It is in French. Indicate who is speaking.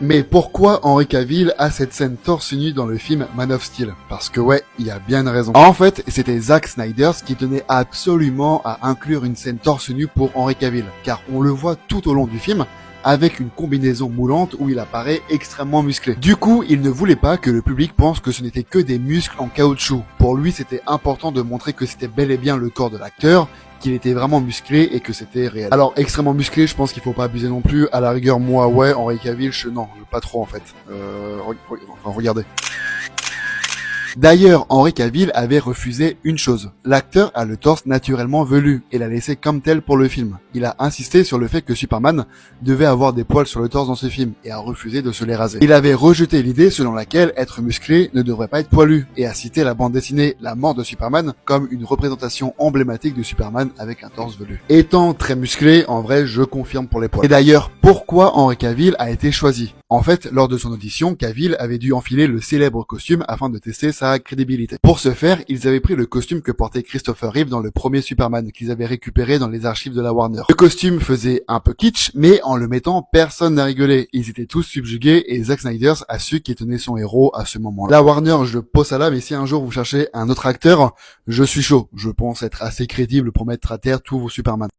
Speaker 1: Mais pourquoi Henry Cavill a cette scène torse nu dans le film Man of Steel? Parce que ouais, il y a bien une raison. En fait, c'était Zack Snyder qui tenait absolument à inclure une scène torse nu pour Henry Cavill, car on le voit tout au long du film, avec une combinaison moulante où il apparaît extrêmement musclé. Du coup, il ne voulait pas que le public pense que ce n'était que des muscles en caoutchouc. Pour lui, c'était important de montrer que c'était bel et bien le corps de l'acteur, qu'il était vraiment musclé et que c'était réel. Alors, extrêmement musclé, je pense qu'il faut pas abuser non plus. À la rigueur, moi, ouais, Henry Cavill, non, pas trop en fait. Regardez. D'ailleurs, Henry Cavill avait refusé une chose. L'acteur a le torse naturellement velu et l'a laissé comme tel pour le film. Il a insisté sur le fait que Superman devait avoir des poils sur le torse dans ce film et a refusé de se les raser. Il avait rejeté l'idée selon laquelle être musclé ne devrait pas être poilu et a cité la bande dessinée La mort de Superman comme une représentation emblématique de Superman avec un torse velu. Étant très musclé, en vrai, je confirme pour les poils. Et d'ailleurs, pourquoi Henry Cavill a été choisi? En fait, lors de son audition, Cavill avait dû enfiler le célèbre costume afin de tester sa crédibilité. Pour ce faire, ils avaient pris le costume que portait Christopher Reeve dans le premier Superman, qu'ils avaient récupéré dans les archives de la Warner. Le costume faisait un peu kitsch, mais en le mettant, personne n'a rigolé. Ils étaient tous subjugués et Zack Snyder a su qui tenait son héros à ce moment-là. La Warner, je pose ça là, mais si un jour vous cherchez un autre acteur, je suis chaud. Je pense être assez crédible pour mettre à terre tous vos Superman.